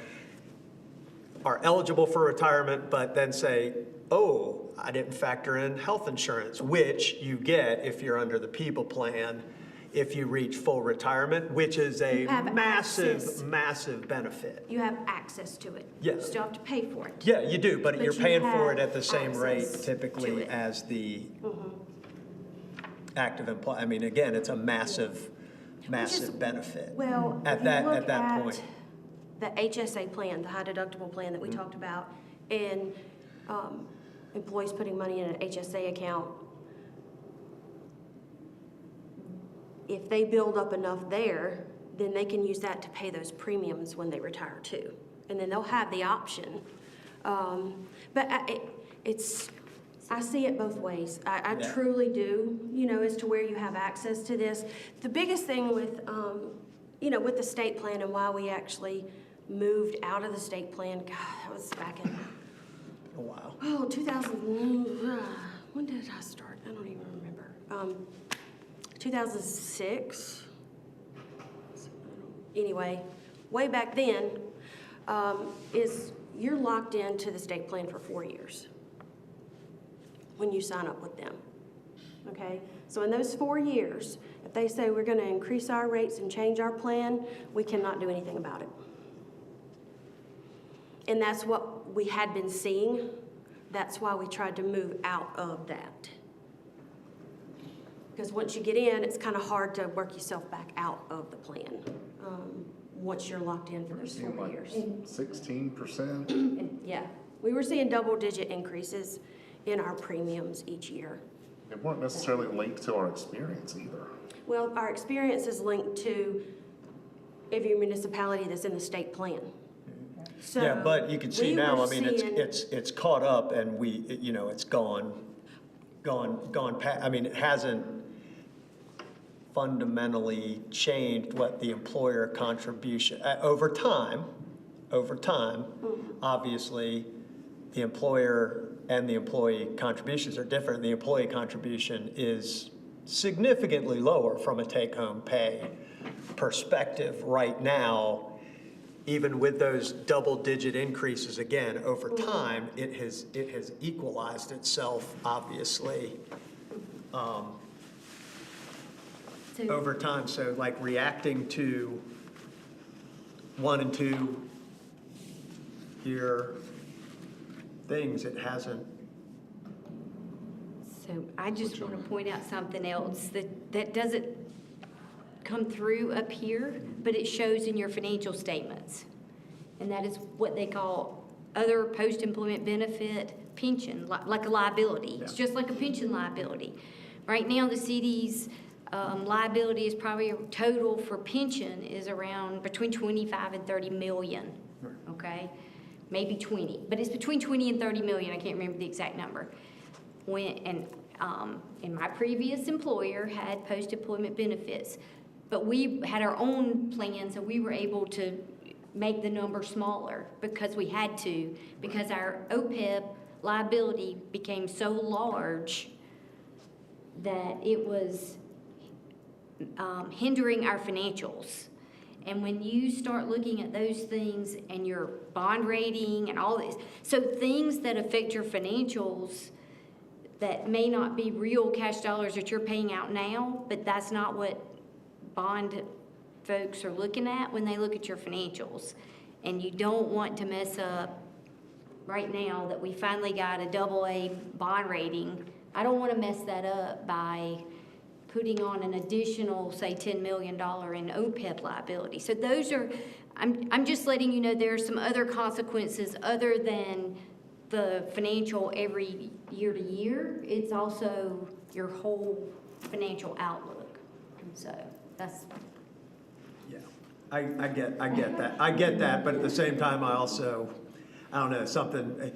are eligible for retirement, but then say, oh, I didn't factor in health insurance, which you get if you're under the PIBA plan, if you reach full retirement, which is a You have access. massive benefit. You have access to it. Yeah. You still have to pay for it. Yeah, you do, but you're you paying for have it at the same rate access to typically it. as the active employee. I mean, again, it's a massive benefit. Well, At if you that- look at that point. the HSA plan, the high deductible plan that we talked about, and employees putting money in an HSA account, if they build up enough there, then they can use that to pay those premiums when they retire too. And then they'll have the option. But I see it both ways. I Yeah. truly do, you know, as to where you have access to this. The biggest thing with, you know, with the state plan and why we actually moved out of the state plan, God, that was back in, A while. 2000, when did I start? I don't even remember. 2006? Anyway, way back then, is you're locked into the state plan for 4 years when you sign up with them, okay? So in those 4 years, if they say we're gonna increase our rates and change our plan, we cannot do anything about it. And that's what we had been seeing. That's why we tried to move out of that. Because once you get in, it's kind of hard to work yourself back out of the plan, once you're locked in for those 4 years. 16%. And, yeah, we were seeing double-digit increases in our premiums each year. They weren't necessarily linked to our experience either. Well, our experience is linked to every municipality that's in the state plan. So Yeah, but you can see we now, were I mean, seeing- it's caught up, and you know, it's gone past, I mean, it hasn't fundamentally changed what the employer contribution, over time, obviously, the employer and the employee contributions are different. The employee contribution is significantly lower from a take-home pay perspective right now. Even with those double-digit increases, again, over time, it has equalized itself, obviously, over time. So like reacting to 1 and 2 year things, it hasn't. So I just want to point out something else that doesn't come through up here, but it shows in your financial statements. And that is what they call other post-employment benefit pension, like a liability. It's just like a pension liability. Right now, the city's liability is probably total for pension is around between 25 and 30 million, okay? Maybe 20, but it's between 20 and 30 million. I can't remember the exact number. And my previous employer had post-employment benefits, but we had our own plan, so we were able to make the number smaller because we had to, because our OPEB liability became so large that it was hindering our financials. And when you start looking at those things and your bond rating and all this, so things that affect your financials that may not be real cash dollars that you're paying out now, but that's not what bond folks are looking at when they look at your financials. And you don't want to mess up right now that we finally got a AA bond rating. I don't want to mess that up by putting on an additional, say, $10 million in OPEB liability. So those are, I'm just letting you know there are some other consequences other than the financial every year to year. It's also your whole financial outlook. So that's. Yeah, I get that. I get that, but at the same time, I don't know, something,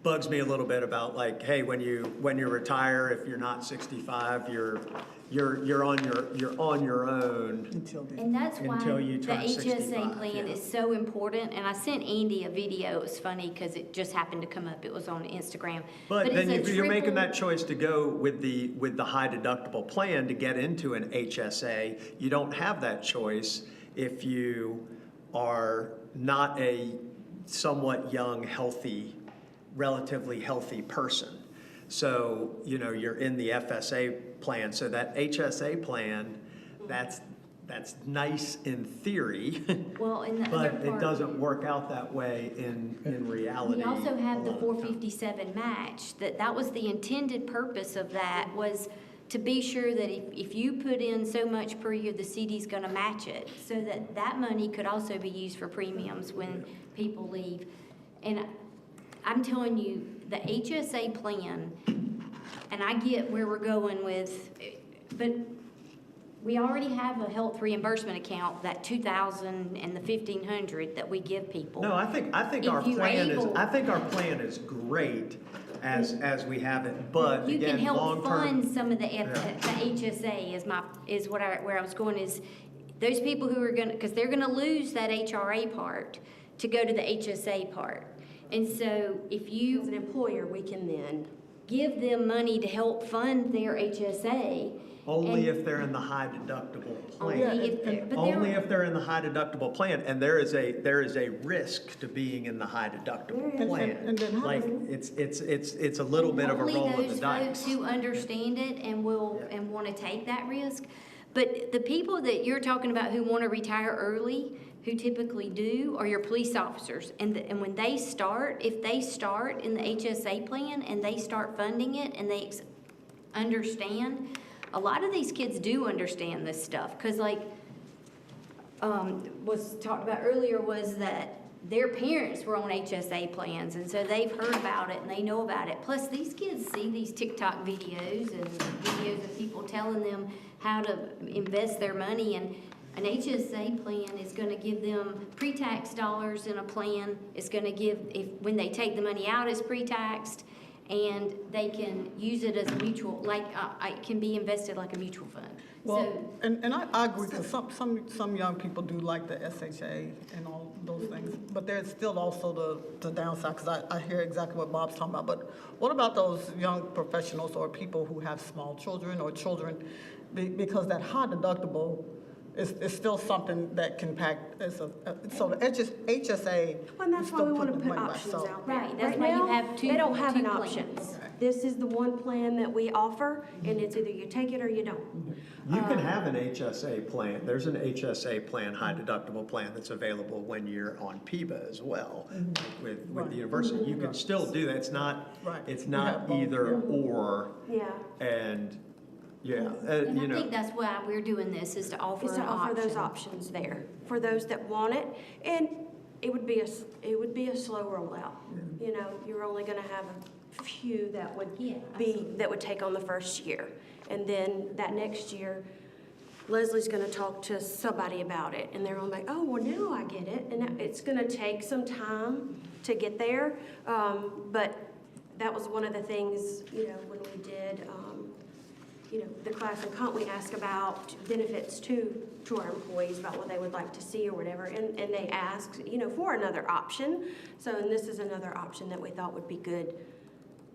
bugs me a little bit about like, hey, when you retire, if you're not 65, you're on your own. And that's why Until you the turn HSA 65, plan yeah. is so important. And I sent Andy a video. It was funny because it just happened to come up. It was on Instagram. But then it's you're making triple- that choice to go with the high deductible plan to get into an HSA. You don't have that choice if you are not a somewhat young, relatively healthy person. So, you're in the FSA plan. So that HSA plan, that's nice in theory, Well, in the but other it part, doesn't work out that way in reality. we also have the a lot of times. 457 match. That was the intended purpose of that, was to be sure that if you put in so much per year, the city's going to match it, so that money could also be used for premiums when people leave. And I'm telling you, the HSA plan, and I get where we're going with, but we already have a health reimbursement account, that $2,000 and the $1,500 that we give people. No, I think If our you're plan able- our plan is great as we have it, but You can again, help long fund term. some of the HSA is where I was going, is those people who are because they're gonna lose that HRA part to go to the HSA part. And so if you As an employer, we can then. give them money to help fund their HSA. Only and if they're in the high deductible only plan. if they're- but Only they're- if they're in the high deductible plan, and there is a risk to being in the high deductible And- plan. and then how Like, does- it's a little bit of a roll of the Only those dice. folks who understand it and will, Yeah. and want to take that risk. But the people that you're talking about who want to retire early, who typically do, are your police officers. And when they start, if they start in the HSA plan and they start funding it and they understand, a lot of these kids do understand this stuff. Because like was talked about earlier, was that their parents were on HSA plans, and so they've heard about it and they know about it. Plus, these kids see these TikTok videos and videos of people telling them how to invest their money, and an HSA plan is going to give them pre-tax dollars in a plan. It's going to give, when they take the money out, it's pre-taxed, and they can use it as a mutual, like, it can be invested like a mutual fund. Well, So, and I agree, because some young people do like the SHA and all those things, but there's still also the downside, because I hear exactly what Bob's talking about, but what about those young professionals or people who have small children or children, because that high deductible is still something that can pack, so the HSA. Well, and that's you why we still want to put the put money back, options so- out there. Right, that's Right why you now, have two- They don't have two an plans. option. This is the one plan that we offer, and it's either you take it or you don't. You can have an HSA plan. There's an HSA plan, high deductible plan that's available when you're on PIBA as well. With Right. the university, you can still do that. It's not, Right. it's We not have both, either yeah. or, Yeah. and, yeah, and you I know. think that's why we're doing this, is to offer Is an to offer those option. options there for those that want it. And it would be a slow rollout. You know, you're only gonna have a few that would Yeah, that would take on the first year. And then that next year, Leslie's gonna talk to somebody about it, and they're gonna be like, oh, well, now I get it. And it's gonna take some time to get there. But that was one of the things, you know, when we did, you know, the class in comp, we asked about benefits to our employees, about what they would like to see or whatever, and they asked, you know, for another option. So, and this is another option that we thought would be good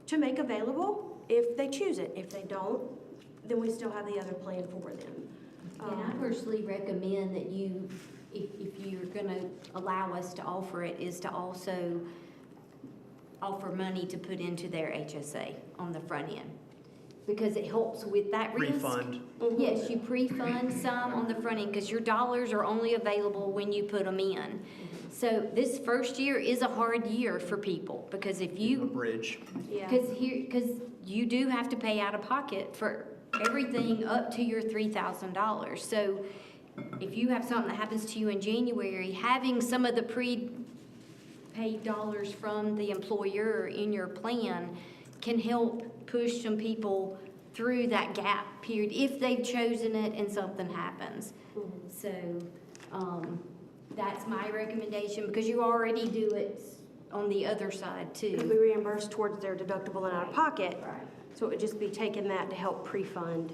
to make available if they choose it. If they don't, then we still have the other plan for them. And I personally recommend that you, if you're gonna allow us to offer it, is to also offer money to put into their HSA on the front end. Because it helps with that risk. Refund. Yes, you pre-fund some on the front end, because your dollars are only available when you put them in. So this first year is a hard year for people, because if A you, bridge. Yeah. because you do have to pay out of pocket for everything up to your $3,000. So if you have something that happens to you in January, having some of the prepaid dollars from the employer in your plan can help push some people through that gap period if they've chosen it and something happens. So, that's my recommendation, because you already do it on the other side Because too. we reimburse towards their deductible and out of pocket. Right. So it would just be taking that to help pre-fund.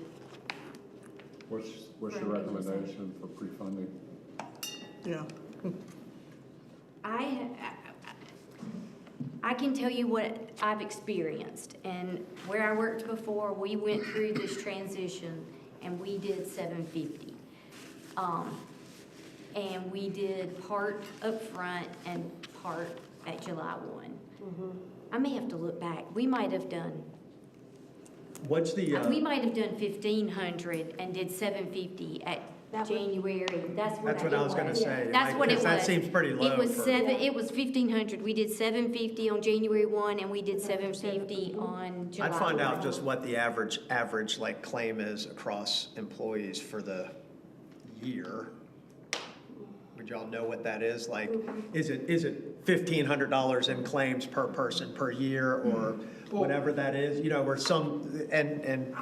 What's your recommendation for pre-funding? Yeah. I can tell you what I've experienced, and where I worked before, we went through this transition and we did $750. And we did part upfront and part at July 1. I may have to look back. We might have done, What's the, we might have done 1,500 and did 750 at That would- January. That's That's what I was gonna say. That's like, what it 'cause was. That seems pretty low. It was for- it was 1,500. We did 750 on January 1, and we did 750 on July. I'd find out 1. just what the average like claim is across employees for the year. Would y'all know what that is? Like, is it $1,500 in claims per person per year, or whatever that is? You know, where some, and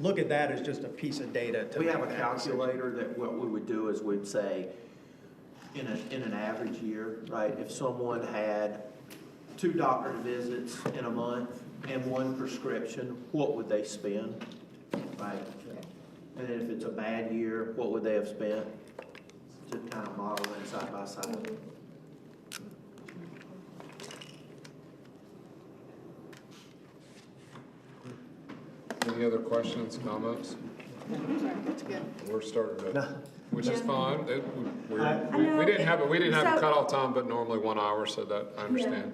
look at that as just a piece of data to We make have a that calculator that what we would do is we'd say, in an average year, right, if someone had 2 doctor visits in a month and 1 prescription, what would they spend, right? And then if it's a bad year, what would they have spent, to kind of model that side by side? Any other questions, comments? That's good. We're starting No. to, which is fine. I know We didn't have a so- cutoff time, but normally 1 hour, so that, I understand.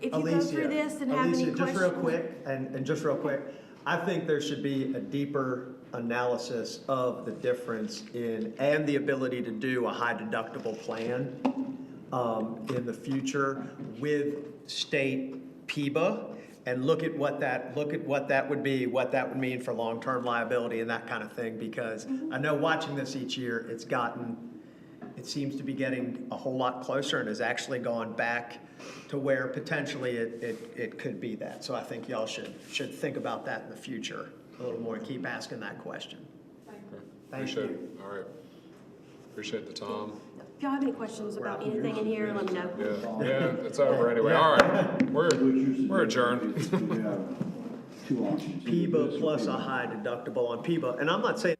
If you go through this and have any Alicia, questions. just real quick, and just real quick, I think there should be a deeper analysis of the difference in, and the ability to do a high deductible plan in the future with state PIBA, and look at what that would be, what that would mean for long-term liability and that kind of thing, because I know watching this each year, it seems to be getting a whole lot closer and has actually gone back to where potentially it could be that. So I think y'all should think about that in the future a little more and keep asking that question. Thank Appreciate you. it. All right. Appreciate the time. If y'all have any questions about anything in here, let me know. Yeah, it's over anyway. All right, we're adjourned. You have two options. PIBA plus a high deductible on PIBA, and I'm not saying